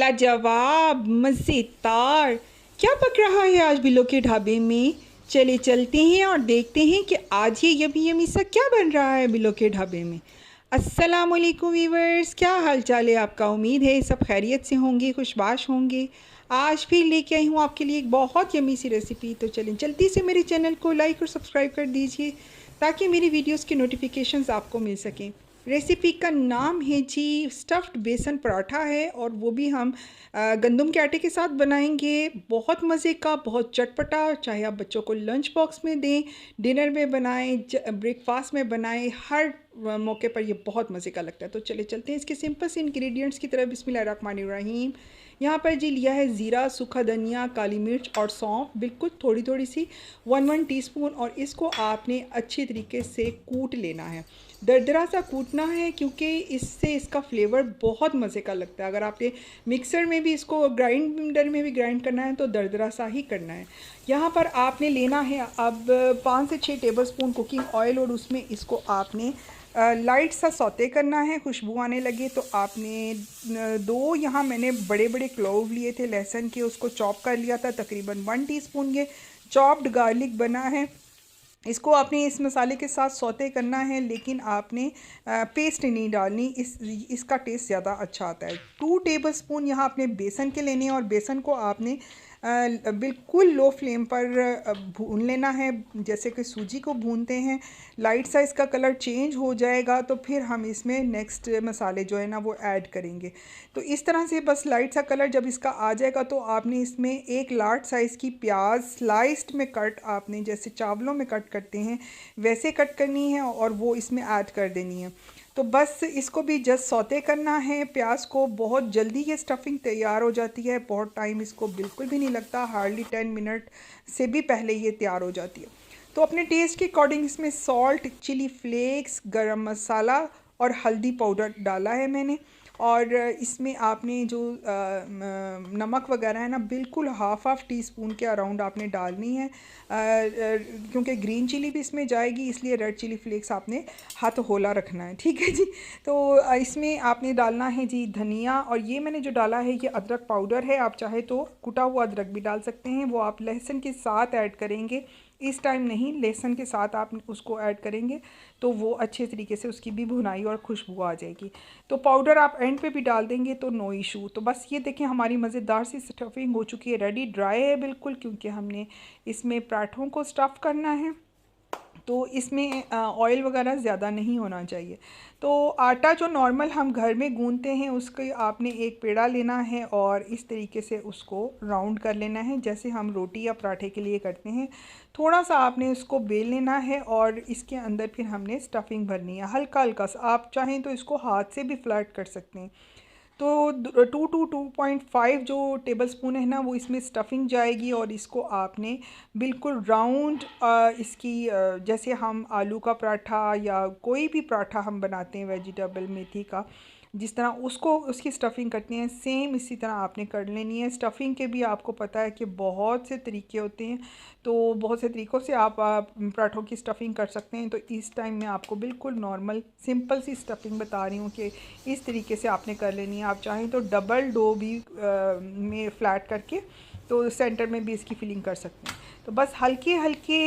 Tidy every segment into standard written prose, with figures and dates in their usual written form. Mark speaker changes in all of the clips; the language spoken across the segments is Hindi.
Speaker 1: लाजवाब, मज़ेदार। क्या पक रहा है आज बिल्लो के ढाबे में? चले चलते हैं और देखते हैं कि आज ये यमी यमी सा क्या बन रहा है बिल्लो के ढाबे में। अस्सलाम वालेकुम वीवर्स, क्या हाल चाल है आपका? उम्मीद है सब खैरियत से होंगे, खुशबाश होंगे। आज फिर लेके आई हूँ आपके लिए एक बहुत यमी सी रेसिपी। तो चलें जल्दी से मेरे चैनल को लाइक और सब्सक्राइब कर दीजिए ताकि मेरी वीडियोस की नोटिफिकेशंस आपको मिल सकें। रेसिपी का नाम है जी स्टफ़्ड बेसन पराठा है और वो भी हम गंदम के आटे के साथ बनाएंगे। बहुत मज़े का, बहुत चटपटा। चाहे आप बच्चों को लंच बॉक्स में दें, डिनर में बनाएं, ब्रेकफास्ट में बनाएं, हर मौके पर ये बहुत मज़े का लगता है। तो चले चलते हैं इसके सिंपल से इंग्रेडिएंट्स की तरफ। बिस्मिल्लाहिर्रहमानिर्रहीम। यहाँ पर जी लिया है ज़ीरा, सूखा धनिया, काली मिर्च और सौंफ, बिल्कुल थोड़ी थोड़ी सी, 1 टीस्पून। और इसको आपने अच्छी तरीके से कूट लेना है, दरदरा सा कूटना है, क्योंकि इससे इसका फ्लेवर बहुत मज़े का लगता है। अगर आपने मिक्सर में भी इसको, ग्राइंडर में भी ग्राइंड करना है तो दरदरा सा ही करना है। यहाँ पर आपने लेना है अब 5 से 6 टेबलस्पून कुकिंग ऑयल और उसमें इसको आपने लाइट सा सौते करना है। खुशबू आने लगे तो आपने 2 यहाँ मैंने बड़े बड़े क्लोव लिए थे लहसुन के, उसको चॉप कर लिया था। तकरीबन 1 टीस्पून ये चॉप्ड गार्लिक बना है। इसको आपने इस मसाले के साथ सौते करना है, लेकिन आपने पेस्ट नहीं डालनी, इसका टेस्ट ज़्यादा अच्छा आता है। 2 टेबलस्पून यहाँ आपने बेसन के लेने हैं और बेसन को आपने बिल्कुल लो फ्लेम पर भून लेना है, जैसे कि सूजी को भूनते हैं। लाइट सा इसका कलर चेंज हो जाएगा तो फिर हम इसमें नेक्स्ट मसाले जो है ना वो ऐड करेंगे। तो इस तरह से बस लाइट सा कलर जब इसका आ जाएगा तो आपने इसमें एक लार्ज साइज़ की प्याज स्लाइस्ड में कट, आपने जैसे चावलों में कट करते हैं वैसे कट करनी है और वो इसमें ऐड कर देनी है। तो बस इसको भी जस्ट सौते करना है प्याज को। बहुत जल्दी ये स्टफिंग तैयार हो जाती है, बहुत टाइम इसको बिल्कुल भी नहीं लगता, हार्डली 10 मिनट से भी पहले ये तैयार हो जाती है। तो अपने टेस्ट के अकॉर्डिंग इसमें सॉल्ट, चिली फ्लेक्स, गरम मसाला और हल्दी पाउडर डाला है मैंने। और इसमें आपने जो नमक वगैरह है ना, बिल्कुल हाफ टी स्पून के अराउंड आपने डालनी है, क्योंकि ग्रीन चिली भी इसमें जाएगी, इसलिए रेड चिली फ्लेक्स आपने हाथ होला रखना है, ठीक है जी। तो इसमें आपने डालना है जी धनिया, और ये मैंने जो डाला है ये अदरक पाउडर है। आप चाहे तो कुटा हुआ अदरक भी डाल सकते हैं, वो आप लहसुन के साथ ऐड करेंगे, इस टाइम नहीं, लहसुन के साथ आप उसको ऐड करेंगे तो वो अच्छे तरीके से उसकी भी भुनाई और खुशबू आ जाएगी। तो पाउडर आप एंड पे भी डाल देंगे तो नो इशू। तो बस ये देखें हमारी मज़ेदार सी स्टफिंग हो चुकी है रेडी। ड्राई है बिल्कुल, क्योंकि हमने इसमें पराठों को स्टफ़ करना है, तो इसमें ऑयल वगैरह ज़्यादा नहीं होना चाहिए। तो आटा जो नॉर्मल हम घर में गूंथते हैं उसके आपने एक पेड़ा लेना है और इस तरीके से उसको राउंड कर लेना है, जैसे हम रोटी या पराठे के लिए करते हैं। थोड़ा सा आपने इसको बेल लेना है और इसके अंदर फिर हमने स्टफिंग भरनी है हल्का हल्का सा। आप चाहें तो इसको हाथ से भी फ्लैट कर सकते हैं। तो 2 to 2.5 जो टेबलस्पून है ना वो इसमें स्टफिंग जाएगी और इसको आपने बिल्कुल राउंड, इसकी जैसे हम आलू का पराठा या कोई भी पराठा हम बनाते हैं वेजिटेबल मेथी का, जिस तरह उसको उसकी स्टफिंग करते हैं सेम इसी तरह आपने कर लेनी है। स्टफिंग के भी आपको पता है कि बहुत से तरीके होते हैं, तो बहुत से तरीक़ों से आप पराठों की स्टफिंग कर सकते हैं। तो इस टाइम मैं आपको बिल्कुल नॉर्मल सिंपल सी स्टफिंग बता रही हूँ कि इस तरीके से आपने कर लेनी है। आप चाहें तो डबल डो भी में फ्लैट करके तो सेंटर में भी इसकी फिलिंग कर सकते हैं। तो बस हल्के हल्के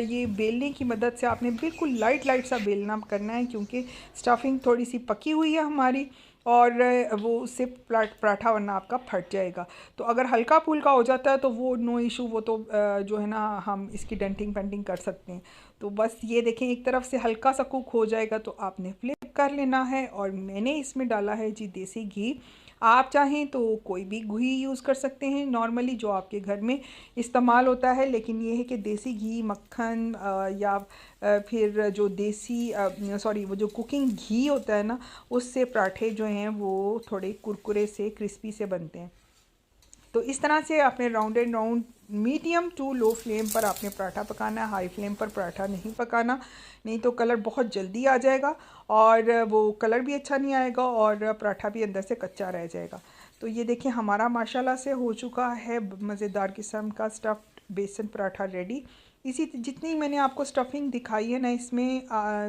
Speaker 1: ये बेलने की मदद से आपने बिल्कुल लाइट सा बेलना करना है, क्योंकि स्टफिंग थोड़ी सी पकी हुई है हमारी और वो उससे पराठा वरना आपका फट जाएगा। तो अगर हल्का फुल्का हो जाता है तो वो नो इशू, वो तो जो है ना हम इसकी डेंटिंग पेंटिंग कर सकते हैं। तो बस ये देखें एक तरफ से हल्का सा कुक हो जाएगा तो आपने फ्लिप कर लेना है। और मैंने इसमें डाला है जी देसी घी। आप चाहें तो कोई भी घी यूज़ कर सकते हैं नॉर्मली जो आपके घर में इस्तेमाल होता है, लेकिन ये है कि देसी घी, मक्खन या फिर जो देसी सॉरी वो जो कुकिंग घी होता है ना, उससे पराठे जो हैं वो थोड़े कुरकुरे से क्रिस्पी से बनते हैं। तो इस तरह से आपने round and round medium to low flame पर आपने पराठा पकाना है, हाई फ्लेम पर पराठा नहीं पकाना, नहीं तो कलर बहुत जल्दी आ जाएगा और वो कलर भी अच्छा नहीं आएगा और पराठा भी अंदर से कच्चा रह जाएगा। तो ये देखिए हमारा माशाल्लाह से हो चुका है मज़ेदार किस्म का स्टफ़्ड बेसन पराठा रेडी। इसी जितनी मैंने आपको स्टफिंग दिखाई है ना, इसमें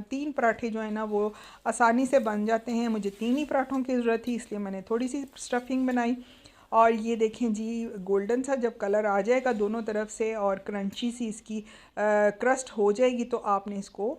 Speaker 1: 3 पराठे जो है ना वो आसानी से बन जाते हैं। मुझे 3 ही पराठों की ज़रूरत थी, इसलिए मैंने थोड़ी सी स्टफिंग बनाई और ये देखें जी, गोल्डन सा जब कलर आ जाएगा दोनों तरफ से और क्रंची सी इसकी क्रस्ट हो जाएगी तो आपने इसको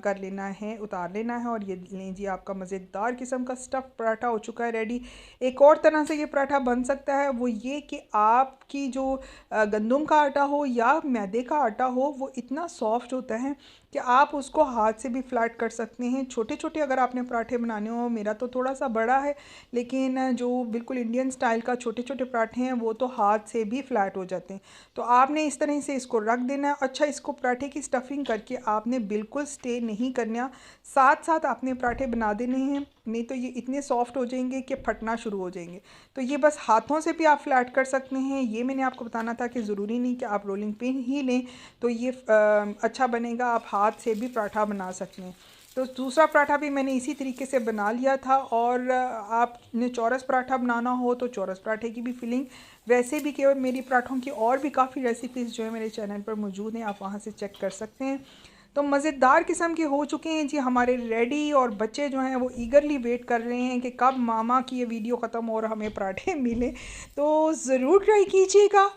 Speaker 1: कर लेना है, उतार लेना है। और ये लें जी, आपका मज़ेदार किस्म का स्टफ़ पराठा हो चुका है रेडी। एक और तरह से ये पराठा बन सकता है, वो ये कि आपकी जो गंदम का आटा हो या मैदे का आटा हो, वो इतना सॉफ्ट होता है कि आप उसको हाथ से भी फ्लैट कर सकते हैं। छोटे छोटे अगर आपने पराठे बनाने हो, मेरा तो थोड़ा सा बड़ा है, लेकिन जो बिल्कुल इंडियन स्टाइल का छोटे छोटे पराठे हैं वो तो हाथ से भी फ्लैट हो जाते हैं। तो आपने इस तरह से इसको रख देना है। अच्छा, इसको पराठे की स्टफिंग करके आपने बिल्कुल स्टे नहीं करना, साथ साथ आपने पराठे बना देने हैं, नहीं तो ये इतने सॉफ्ट हो जाएंगे कि फटना शुरू हो जाएंगे। तो ये बस हाथों से भी आप फ्लैट कर सकते हैं। ये मैंने आपको बताना था कि ज़रूरी नहीं कि आप रोलिंग पिन ही लें तो ये अच्छा बनेगा, आप हाथ से भी पराठा बना सकते हैं। तो दूसरा पराठा भी मैंने इसी तरीके से बना लिया था। और आपने चौरस पराठा बनाना हो तो चौरस पराठे की भी फिलिंग वैसे भी, केवल मेरी पराठों की और भी काफ़ी रेसिपीज़ जो है मेरे चैनल पर मौजूद हैं, आप वहाँ से चेक कर सकते हैं। तो मज़ेदार किस्म के हो चुके हैं जी हमारे रेडी, और बच्चे जो हैं वो ईगरली वेट कर रहे हैं कि कब मामा की ये वीडियो ख़त्म हो और हमें पराठे मिले। तो ज़रूर ट्राई कीजिएगा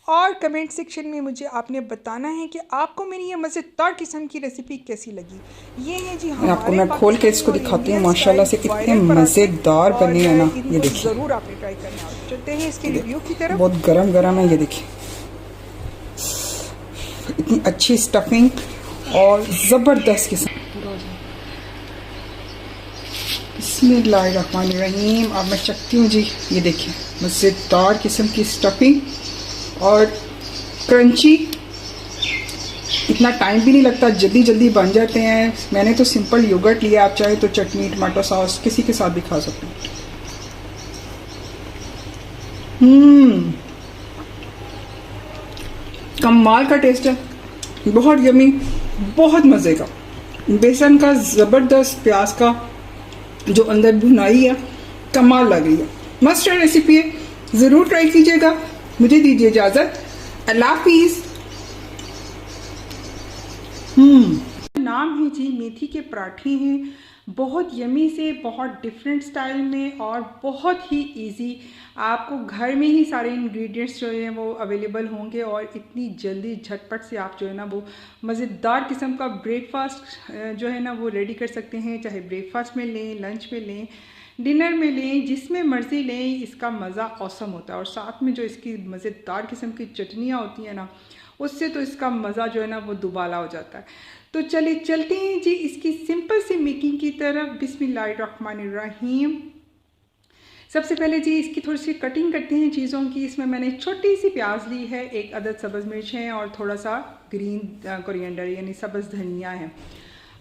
Speaker 1: और कमेंट सेक्शन में मुझे आपने बताना है कि आपको मेरी ये मज़ेदार किस्म की रेसिपी कैसी लगी। ये है जी हमारे,
Speaker 2: आपको मैं खोल के इसको दिखाती हूँ, माशाल्लाह से इतने मज़ेदार बने हैं ना। ये देखिए,
Speaker 1: ज़रूर आपने ट्राई करना। चलते हैं इसके रिव्यू की तरफ।
Speaker 2: बहुत गरम गरम है, ये देखिए इतनी अच्छी स्टफिंग और ज़बरदस्त किस्म। बिस्मिल्लाहिर्रहमानिर्रहीम। अब मैं चखती हूँ जी, ये देखिए मज़ेदार किस्म की स्टफिंग और क्रंची। इतना टाइम भी नहीं लगता, जल्दी जल्दी बन जाते हैं। मैंने तो सिंपल योगर्ट लिया, आप चाहे तो चटनी टमाटो सॉस किसी के साथ भी खा सकते हैं। कमाल का टेस्ट है, बहुत यमी, बहुत मज़े का। बेसन का ज़बरदस्त, प्याज का जो अंदर भुनाई है, कमाल लग रही है। मस्ट ट्राई रेसिपी है, ज़रूर ट्राई कीजिएगा। मुझे दीजिए इजाज़त, अल्लाह हाफिज़।
Speaker 1: नाम है जी मेथी के पराठे हैं, बहुत यमी से, बहुत डिफरेंट स्टाइल में और बहुत ही इजी। आपको घर में ही सारे इंग्रेडिएंट्स जो हैं वो अवेलेबल होंगे और इतनी जल्दी झटपट से आप जो है ना वो मज़ेदार किस्म का ब्रेकफास्ट जो है ना वो रेडी कर सकते हैं। चाहे ब्रेकफास्ट में लें, लंच में लें, डिनर में लें, जिसमें मर्ज़ी लें, इसका मज़ा औसम होता है। और साथ में जो इसकी मज़ेदार किस्म की चटनियाँ होती हैं ना, उससे तो इसका मज़ा जो है ना वो दुबाला हो जाता है। तो चलिए चलते हैं जी इसकी सिंपल सी मेकिंग की तरफ। बिस्मिल्लाहिर्रहमानिर्रहीम। सबसे पहले जी इसकी थोड़ी सी कटिंग करते हैं चीज़ों की। इसमें मैंने छोटी सी प्याज ली है, 1 अदद सब्ज़ मिर्च है और थोड़ा सा ग्रीन कोरिएंडर यानी सब्ज़ धनिया है।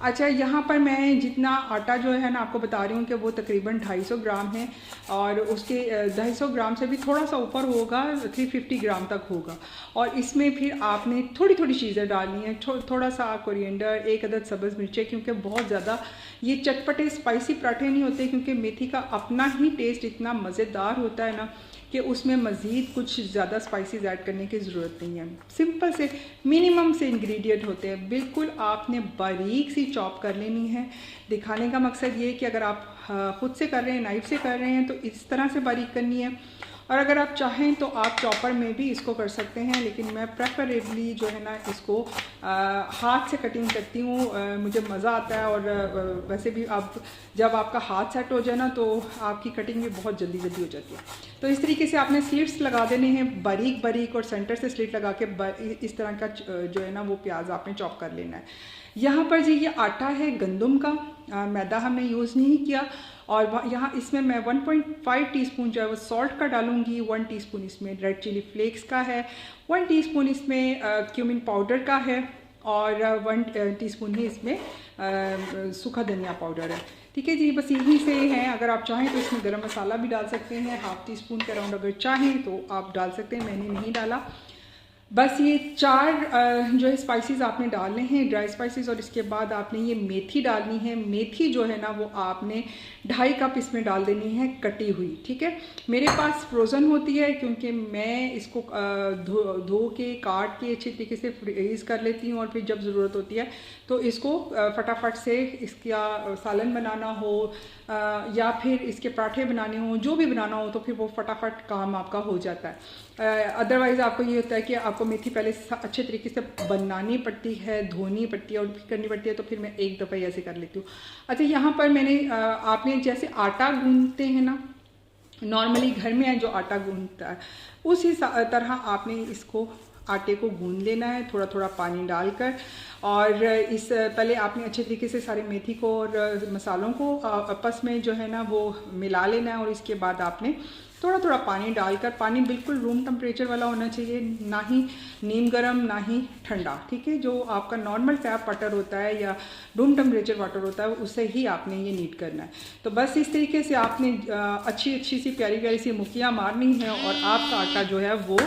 Speaker 1: अच्छा, यहाँ पर मैं जितना आटा जो है ना आपको बता रही हूँ कि वो तकरीबन 250 ग्राम है और उसके 250 ग्राम से भी थोड़ा सा ऊपर होगा, 350 ग्राम तक होगा। और इसमें फिर आपने थोड़ी थोड़ी चीज़ें डालनी है, थोड़ा सा कोरिएंडर, 1 अदद सब्ज़ मिर्चें, क्योंकि बहुत ज़्यादा ये चटपटे स्पाइसी पराठे नहीं होते, क्योंकि मेथी का अपना ही टेस्ट इतना मज़ेदार होता है ना कि उसमें मज़ीद कुछ ज़्यादा स्पाइसेस ऐड करने की ज़रूरत नहीं है। सिंपल से मिनिमम से इंग्रेडिएंट होते हैं, बिल्कुल आपने बारीक सी चॉप कर लेनी है। दिखाने का मकसद ये है कि अगर आप ख़ुद से कर रहे हैं, नाइफ़ से कर रहे हैं, तो इस तरह से बारीक करनी है। और अगर आप चाहें तो आप चॉपर में भी इसको कर सकते हैं, लेकिन मैं प्रेफरेबली जो है ना इसको हाथ से कटिंग करती हूँ, मुझे मज़ा आता है। और वैसे भी आप जब आपका हाथ सेट हो जाए ना तो आपकी कटिंग भी बहुत जल्दी जल्दी हो जाती है। तो इस तरीके से आपने स्लिट्स लगा देने हैं बारीक बारीक, और सेंटर से स्लिट लगा के इस तरह का जो है ना वो प्याज आपने चॉप कर लेना है। यहाँ पर जी ये आटा है गंदम का, मैदा हमने यूज़ नहीं किया। और यहाँ इसमें मैं 1.5 टीस्पून जो है वो सॉल्ट का डालूंगी, 1 टीस्पून इसमें रेड चिली फ्लेक्स का है, 1 टीस्पून इसमें क्यूमिन पाउडर का है और 1 टीस्पून ही इसमें सूखा धनिया पाउडर है। ठीक है जी, बस यही से हैं। अगर आप चाहें तो इसमें गरम मसाला भी डाल सकते हैं, 1/2 टीस्पून के अराउंड अगर चाहें तो आप डाल सकते हैं, मैंने नहीं डाला।
Speaker 2: बस ये 4 जो है स्पाइसेस आपने डालने हैं, ड्राई स्पाइसेस, और इसके बाद आपने ये मेथी डालनी है। मेथी जो है ना वो आपने 2.5 कप इसमें डाल देनी है कटी हुई, ठीक है। मेरे पास फ्रोज़न होती है क्योंकि मैं इसको धो के काट के अच्छी तरीके से फ्रीज़ कर लेती हूँ, और फिर जब ज़रूरत होती है तो इसको फटाफट से इसका सालन बनाना हो या फिर इसके पराठे बनाने हो, जो भी बनाना हो, तो फिर वो फटाफट काम आपका हो जाता है। अदरवाइज़ आपको ये होता है कि आपको मेथी पहले अच्छे तरीके से बनानी पड़ती है, धोनी पड़ती है और फिर करनी पड़ती है, तो फिर मैं एक दफ़ा ही ऐसे कर लेती हूँ। अच्छा, यहाँ पर मैंने आपने जैसे आटा गूंदते हैं ना, नॉर्मली घर में जो आटा गूंदता है उसी तरह आपने इसको आटे को गूंद लेना है, थोड़ा थोड़ा पानी डालकर। और इस पहले आपने अच्छे तरीके से सारे मेथी को और मसालों को आपस में जो है ना वो मिला लेना है, और इसके बाद आपने थोड़ा थोड़ा पानी डालकर, पानी बिल्कुल रूम टेम्परेचर वाला होना चाहिए, ना ही नीम गर्म ना ही ठंडा, ठीक है। जो आपका नॉर्मल टैप वाटर होता है या रूम टेम्परेचर वाटर होता है उससे ही आपने ये नीट करना है। तो बस इस तरीके से आपने अच्छी अच्छी सी प्यारी प्यारी सी मुखियाँ मारनी है और आपका आटा जो है वो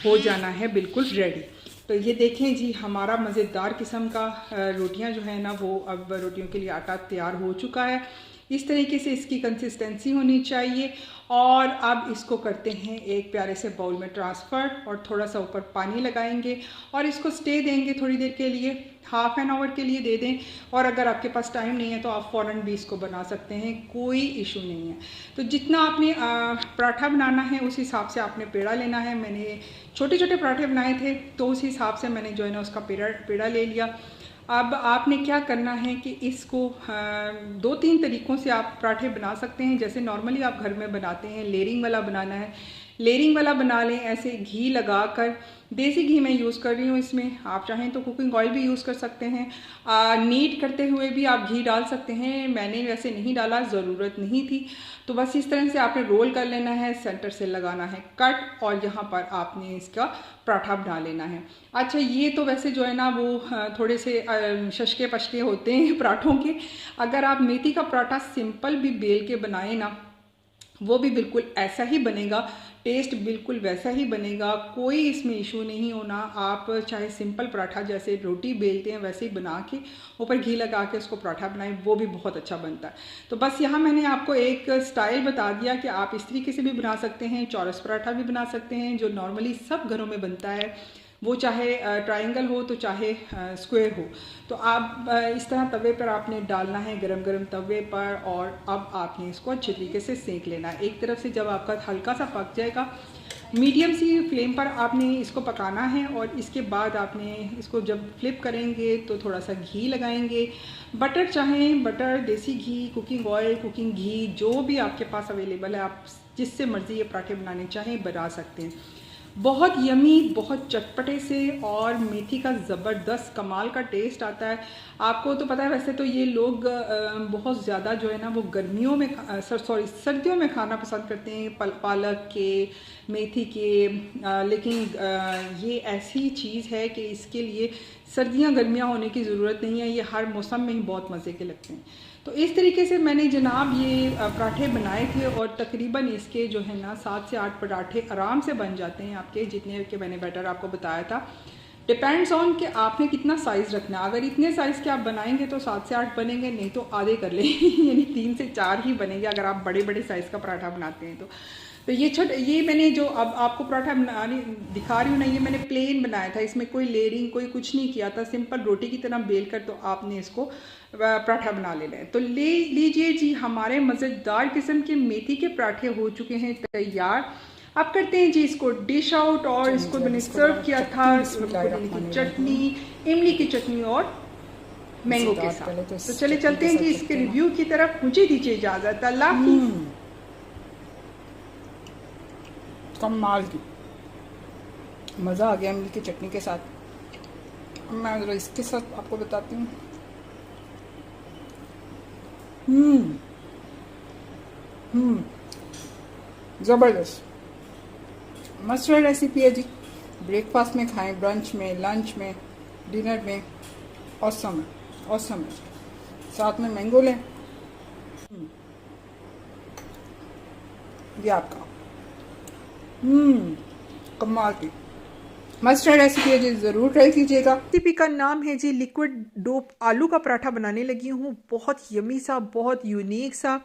Speaker 2: हो जाना है बिल्कुल रेडी। तो ये देखें जी, हमारा मज़ेदार किस्म का रोटियां जो है ना वो अब रोटियों के लिए आटा तैयार हो चुका है। इस तरीके से इसकी कंसिस्टेंसी होनी चाहिए। और अब इसको करते हैं एक प्यारे से बाउल में ट्रांसफ़र, और थोड़ा सा ऊपर पानी लगाएंगे और इसको स्टे देंगे थोड़ी देर के लिए, हाफ एन आवर के लिए दे दें। और अगर आपके पास टाइम नहीं है तो आप फ़ौरन भी इसको बना सकते हैं, कोई इशू नहीं है। तो जितना आपने पराठा बनाना है उस हिसाब से आपने पेड़ा लेना है। मैंने छोटे छोटे पराठे बनाए थे तो उस हिसाब से मैंने जो है ना उसका पेड़ा ले लिया। अब आपने क्या करना है कि इसको 2-3 तरीक़ों से आप पराठे बना सकते हैं। जैसे नॉर्मली आप घर में बनाते हैं, लेयरिंग वाला बनाना है, लेयरिंग वाला बना लें। ऐसे घी लगाकर, देसी घी मैं यूज़ कर रही हूँ इसमें, आप चाहें तो कुकिंग ऑयल भी यूज़ कर सकते हैं। नीट करते हुए भी आप घी डाल सकते हैं, मैंने वैसे नहीं डाला, ज़रूरत नहीं थी। तो बस इस तरह से आपने रोल कर लेना है, सेंटर से लगाना है कट, और यहाँ पर आपने इसका पराठा बना लेना है। अच्छा, ये तो वैसे जो है ना वो थोड़े से शशके पशके होते हैं पराठों के। अगर आप मेथी का पराठा सिंपल भी बेल के बनाए ना, वो भी बिल्कुल ऐसा ही बनेगा, टेस्ट बिल्कुल वैसा ही बनेगा, कोई इसमें इशू नहीं होना। आप चाहे सिंपल पराठा जैसे रोटी बेलते हैं वैसे ही बना के ऊपर घी लगा के उसको पराठा बनाएं, वो भी बहुत अच्छा बनता है। तो बस यहाँ मैंने आपको एक स्टाइल बता दिया कि आप इस तरीके से भी बना सकते हैं, चौरस पराठा भी बना सकते हैं जो नॉर्मली सब घरों में बनता है, वो चाहे ट्रायंगल हो तो चाहे स्क्वायर हो। तो आप इस तरह तवे पर आपने डालना है, गरम गरम तवे पर, और अब आपने इसको अच्छे तरीके से सेक लेना है। एक तरफ से जब आपका हल्का सा पक जाएगा, मीडियम सी फ्लेम पर आपने इसको पकाना है, और इसके बाद आपने इसको जब फ्लिप करेंगे तो थोड़ा सा घी लगाएंगे। बटर चाहें बटर, देसी घी, कुकिंग ऑयल, कुकिंग घी, जो भी आपके पास अवेलेबल है, आप जिससे मर्ज़ी ये पराठे बनाने चाहें बना सकते हैं। बहुत यमी, बहुत चटपटे से, और मेथी का ज़बरदस्त कमाल का टेस्ट आता है। आपको तो पता है वैसे तो ये लोग बहुत ज़्यादा जो है ना वो गर्मियों में सर्दियों में खाना पसंद करते हैं, पालक के, मेथी के, लेकिन ये ऐसी चीज़ है कि इसके लिए सर्दियाँ गर्मियाँ होने की ज़रूरत नहीं है, ये हर मौसम में ही बहुत मज़े के लगते हैं। तो इस तरीके से मैंने जनाब ये पराठे बनाए थे, और तकरीबन इसके जो है ना 7 से 8 पराठे आराम से बन जाते हैं आपके, जितने के मैंने बैटर आपको बताया था। डिपेंड्स ऑन कि आपने कितना साइज़ रखना है। अगर इतने साइज़ के आप बनाएंगे तो 7 से 8 बनेंगे, नहीं तो आधे कर लें यानी 3 से 4 ही बनेंगे अगर आप बड़े बड़े साइज़ का पराठा बनाते हैं तो ये मैंने जो अब आपको पराठा बनाने दिखा रही हूँ ना, ये मैंने प्लेन बनाया था, इसमें कोई लेयरिंग कोई कुछ नहीं किया था, सिंपल रोटी की तरह बेल कर तो आपने इसको पराठा बना लेना है। तो ले लीजिए जी, हमारे मज़ेदार किस्म के मेथी के पराठे हो चुके हैं तैयार। अब करते हैं जी इसको डिश आउट, और इसको मैंने सर्व किया था की चटनी, इमली की चटनी और मैंगो के साथ। तो चले चलते हैं जी इसके रिव्यू की तरफ। मुझे दीजिए इजाज़त, अल्लाह हाफ़िज़। कमाल की मज़ा आ गया इमली की चटनी के साथ। मैं ज़रा इसके साथ आपको बताती हूँ। ज़बरदस्त मस्ट ट्राई रेसिपी है जी। ब्रेकफास्ट में खाएं, ब्रंच में, लंच में, डिनर में, ऑसम है, ऑसम है। साथ में मैंगो लें, ये आपका कमाल की। मस्ट ट्राई रेसिपी है जी, ज़रूर ट्राई कीजिएगा।
Speaker 1: रेसिपी का नाम है जी लिक्विड डो आलू का पराठा बनाने लगी हूँ। बहुत यमी सा, बहुत यूनिक सा,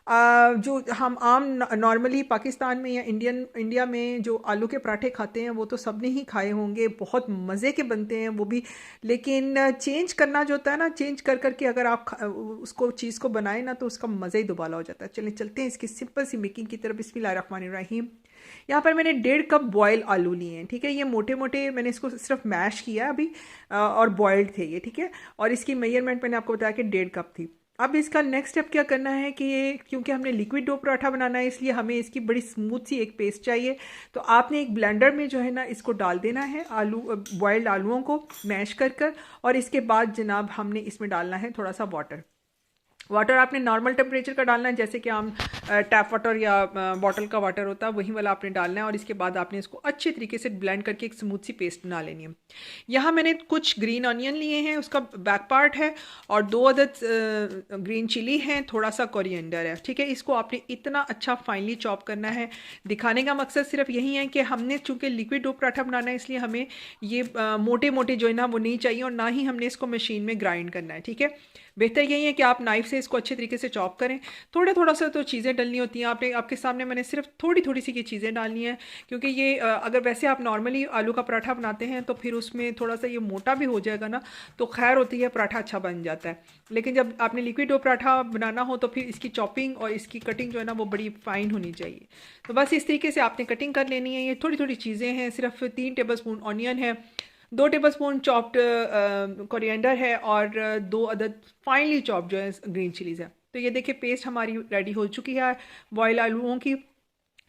Speaker 1: जो हम आम नॉर्मली पाकिस्तान में या इंडिया में जो आलू के पराठे खाते हैं वो तो सबने ही खाए होंगे, बहुत मज़े के बनते हैं वो भी। लेकिन चेंज करना जो होता है ना, चेंज कर करके अगर आप उसको चीज़ को बनाए ना तो उसका मज़ा ही दोबारा हो जाता है। चलिए चलते हैं इसकी सिंपल सी मेकिंग की तरफ। बिस्मिल्लाहिर्रहमानिर्रहीम। यहाँ पर मैंने 1.5 कप बॉयल आलू लिए हैं, ठीक है। ये मोटे मोटे मैंने इसको सिर्फ मैश किया अभी, और बॉयल्ड थे ये, ठीक है। और इसकी मेजरमेंट मैंने आपको बताया कि 1.5 कप थी। अब इसका नेक्स्ट स्टेप क्या करना है कि ये, क्योंकि हमने लिक्विड डो पराठा बनाना है इसलिए हमें इसकी बड़ी स्मूथ सी एक पेस्ट चाहिए। तो आपने एक ब्लेंडर में जो है ना इसको डाल देना है, आलू बॉयल्ड आलूओं को मैश कर और इसके बाद जनाब हमने इसमें डालना है थोड़ा सा वाटर। वाटर आपने नॉर्मल टेम्परेचर का डालना है, जैसे कि हम टैप वाटर या बॉटल का वाटर होता है वही वाला आपने डालना है। और इसके बाद आपने इसको अच्छे तरीके से ब्लेंड करके एक स्मूथ सी पेस्ट बना लेनी है। यहाँ मैंने कुछ ग्रीन ऑनियन लिए हैं, उसका बैक पार्ट है, और 2 अदद ग्रीन चिली हैं, थोड़ा सा कोरिएंडर है, ठीक है। इसको आपने इतना अच्छा फाइनली चॉप करना है। दिखाने का मकसद सिर्फ यही है कि हमने चूँकि लिक्विड डो पराठा बनाना है इसलिए हमें ये मोटे मोटे जो है ना वो नहीं चाहिए, और ना ही हमने इसको मशीन में ग्राइंड करना है, ठीक है। बेहतर यही है कि आप नाइफ से इसको अच्छे तरीके से चॉप करें। थोड़ा सा तो चीज़ें डलनी होती हैं, आपके सामने मैंने सिर्फ थोड़ी सी ये चीज़ें डालनी है, क्योंकि ये अगर वैसे आप नॉर्मली आलू का पराठा बनाते हैं तो फिर उसमें थोड़ा सा ये मोटा भी हो जाएगा ना, तो खैर होती है, पराठा अच्छा बन जाता है। लेकिन जब आपने लिक्विड डो पराठा बनाना हो तो फिर इसकी चॉपिंग और इसकी कटिंग जो है ना वो बड़ी फाइन होनी चाहिए। तो बस इस तरीके से आपने कटिंग कर लेनी है। ये थोड़ी चीज़ें हैं, सिर्फ 3 टेबलस्पून ऑनियन है, 2 टेबलस्पून चॉप्ड कोरिएंडर है, और 2 अदद फाइनली चॉप जो है ग्रीन चिलीज़ है। तो ये देखिए पेस्ट हमारी रेडी हो चुकी है बॉयल आलूओं की।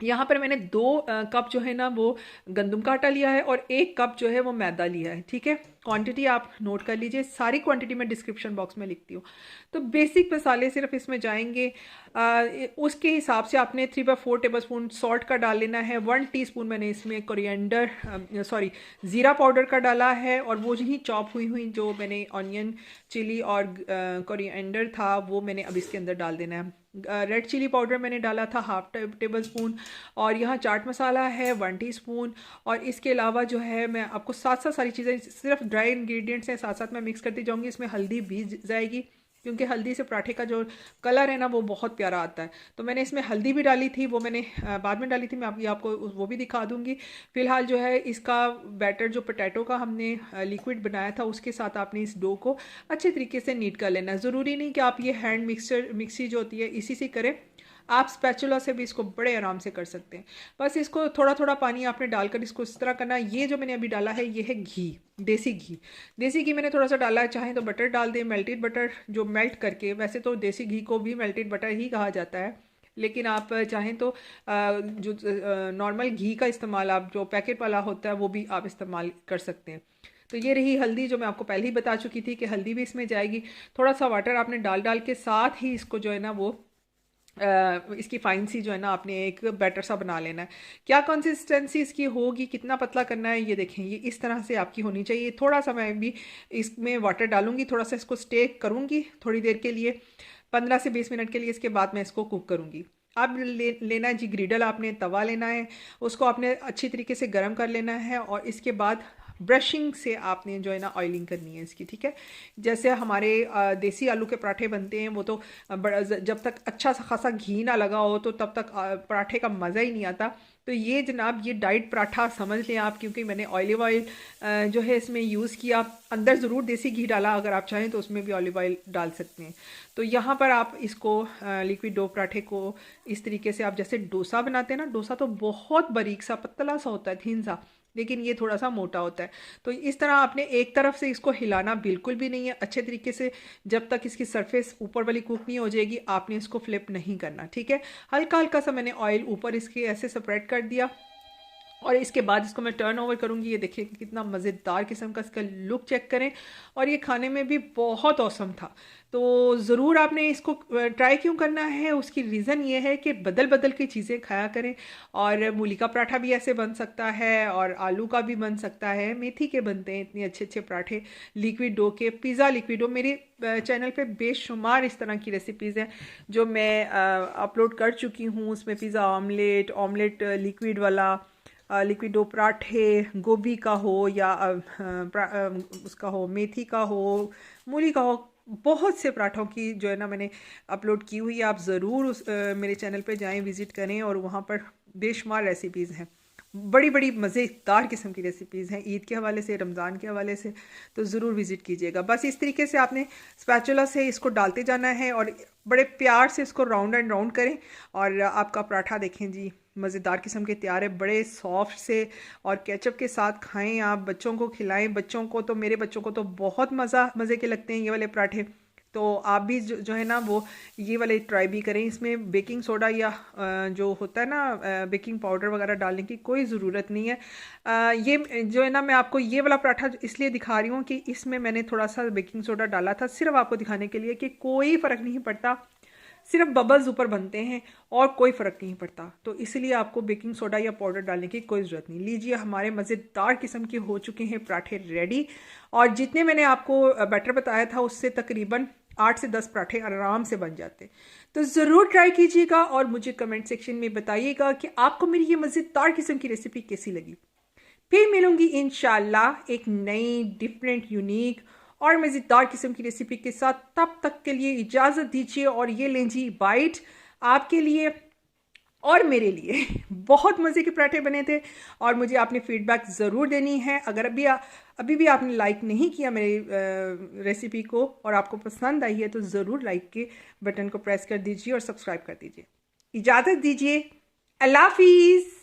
Speaker 1: यहाँ पर मैंने 2 कप जो है ना वो गंदम का आटा लिया है, और 1 कप जो है वो मैदा लिया है, ठीक है। क्वांटिटी आप नोट कर लीजिए, सारी क्वांटिटी मैं डिस्क्रिप्शन बॉक्स में लिखती हूँ। तो बेसिक मसाले सिर्फ इसमें जाएंगे, उसके हिसाब से आपने 3/4 टेबलस्पून सॉल्ट का डाल लेना है। 1 टीस्पून मैंने इसमें कोरिएंडर ज़ीरा पाउडर का डाला है, और वो ही चॉप हुई जो मैंने ऑनियन, चिली और कोरिएंडर था वो मैंने अब इसके अंदर डाल देना है। रेड चिली पाउडर मैंने डाला था 1/2 टेबलस्पून, और यहाँ चाट मसाला है 1 टीस्पून। और इसके अलावा जो है मैं आपको साथ सारी चीज़ें, सिर्फ ड्राई इंग्रेडिएंट्स हैं, साथ मैं मिक्स करती जाऊँगी। इसमें हल्दी भी जाएगी, क्योंकि हल्दी से पराठे का जो कलर है ना वो बहुत प्यारा आता है। तो मैंने इसमें हल्दी भी डाली थी, वो मैंने बाद में डाली थी, मैं आपको वो भी दिखा दूंगी। फिलहाल जो है इसका बैटर जो पोटैटो का हमने लिक्विड बनाया था उसके साथ आपने इस डो को अच्छे तरीके से नीट कर लेना है। ज़रूरी नहीं कि आप ये हैंड मिक्सी जो होती है इसी से करें, आप स्पैचुला से भी इसको बड़े आराम से कर सकते हैं। बस इसको थोड़ा पानी आपने डालकर इसको इस तरह करना। ये जो मैंने अभी डाला है ये है घी, देसी घी मैंने थोड़ा सा डाला है। चाहे तो बटर डाल दें, मेल्टेड बटर जो मेल्ट करके, वैसे तो देसी घी को भी मेल्टेड बटर ही कहा जाता है, लेकिन आप चाहें तो जो नॉर्मल घी का इस्तेमाल, आप जो पैकेट वाला होता है वो भी आप इस्तेमाल कर सकते हैं। तो ये रही हल्दी, जो मैं आपको पहले ही बता चुकी थी कि हल्दी भी इसमें जाएगी। थोड़ा सा वाटर आपने डाल के साथ ही इसको जो है ना वो इसकी फाइन सी जो है ना आपने एक बैटर सा बना लेना है। क्या कंसिस्टेंसी इसकी होगी, कितना पतला करना है, ये देखें, ये इस तरह से आपकी होनी चाहिए। थोड़ा सा मैं भी इसमें वाटर डालूंगी, थोड़ा सा इसको स्टेक करूंगी थोड़ी देर के लिए, 15 से 20 मिनट के लिए। इसके बाद मैं इसको कुक करूंगी। अब लेना है जी ग्रिडल, आपने तवा लेना है, उसको आपने अच्छी तरीके से गर्म कर लेना है, और इसके बाद ब्रशिंग से आपने जो है ना ऑयलिंग करनी है इसकी, ठीक है। जैसे हमारे देसी आलू के पराठे बनते हैं वो तो जब तक अच्छा सा खासा घी ना लगा हो तो तब तक पराठे का मज़ा ही नहीं आता। तो ये जनाब ये डाइट पराठा समझ लें आप, क्योंकि मैंने ऑलिव ऑयल जो है इसमें यूज़ किया। अंदर ज़रूर देसी घी डाला, अगर आप चाहें तो उसमें भी ऑलिव ऑयल डाल सकते हैं। तो यहाँ पर आप इसको लिक्विड डो पराठे को इस तरीके से, आप जैसे डोसा बनाते हैं ना, डोसा तो बहुत बारीक सा पतला सा होता है, थीन सा, लेकिन ये थोड़ा सा मोटा होता है। तो इस तरह आपने एक तरफ से इसको हिलाना बिल्कुल भी नहीं है अच्छे तरीके से, जब तक इसकी सरफेस ऊपर वाली कुक नहीं हो जाएगी आपने इसको फ्लिप नहीं करना, ठीक है। हल्का हल्का सा मैंने ऑयल ऊपर इसके ऐसे स्प्रेड कर दिया, और इसके बाद इसको मैं टर्न ओवर करूँगी। ये देखिए कितना मज़ेदार किस्म का इसका लुक चेक करें, और ये खाने में भी बहुत औसम था। तो ज़रूर आपने इसको ट्राई क्यों करना है, उसकी रीज़न ये है कि बदल बदल की चीज़ें खाया करें। और मूली का पराठा भी ऐसे बन सकता है, और आलू का भी बन सकता है, मेथी के बनते हैं इतने अच्छे अच्छे पराठे लिक्विड डो के। पिज़्ज़ा लिक्विड डो, मेरे चैनल पे बेशुमार इस तरह की रेसिपीज़ हैं जो मैं अपलोड कर चुकी हूँ। उसमें पिज़्ज़ा ऑमलेट लिक्विड वाला, लिक्विड डो पराठे गोभी का हो या उसका हो, मेथी का हो, मूली का हो, बहुत से पराठों की जो है ना मैंने अपलोड की हुई है। आप ज़रूर उस मेरे चैनल पे जाएं, विज़िट करें, और वहाँ पर बेशुमार रेसिपीज़ हैं, बड़ी बड़ी मज़ेदार किस्म की रेसिपीज़ हैं ईद के हवाले से, रमज़ान के हवाले से, तो ज़रूर विज़िट कीजिएगा। बस इस तरीके से आपने स्पैचुला से इसको डालते जाना है और बड़े प्यार से इसको राउंड एंड राउंड करें, और आपका पराठा देखें जी मज़ेदार किस्म के तैयार है, बड़े सॉफ्ट से, और केचप के साथ खाएं, आप बच्चों को खिलाएं। बच्चों को तो, मेरे बच्चों को तो बहुत मज़े के लगते हैं ये वाले पराठे, तो आप भी जो है ना वो ये वाले ट्राई भी करें। इसमें बेकिंग सोडा या जो होता है ना बेकिंग पाउडर वगैरह डालने की कोई ज़रूरत नहीं है। ये जो है ना मैं आपको ये वाला पराठा इसलिए दिखा रही हूँ कि इसमें मैंने थोड़ा सा बेकिंग सोडा डाला था, सिर्फ आपको दिखाने के लिए कि कोई फ़र्क नहीं पड़ता, सिर्फ बबल्स ऊपर बनते हैं और कोई फ़र्क नहीं पड़ता, तो इसलिए आपको बेकिंग सोडा या पाउडर डालने की कोई ज़रूरत नहीं। लीजिए, हमारे मज़ेदार किस्म के हो चुके हैं पराठे रेडी, और जितने मैंने आपको बैटर बताया था उससे तकरीबन 8 से 10 पराठे आराम से बन जाते। तो ज़रूर ट्राई कीजिएगा और मुझे कमेंट सेक्शन में बताइएगा कि आपको मेरी ये मज़ेदार किस्म की रेसिपी कैसी लगी। फिर मिलूंगी इंशाल्लाह एक नई डिफरेंट यूनिक और मज़ेदार किस्म की रेसिपी के साथ। तब तक के लिए इजाज़त दीजिए, और ये लें जी बाइट आपके लिए और मेरे लिए। बहुत मज़े के पराठे बने थे और मुझे आपने फीडबैक ज़रूर देनी है। अगर अभी भी आपने लाइक नहीं किया मेरी रेसिपी को और आपको पसंद आई है तो ज़रूर लाइक के बटन को प्रेस कर दीजिए और सब्सक्राइब कर दीजिए। इजाज़त दीजिए, अल्लाह हाफिज़।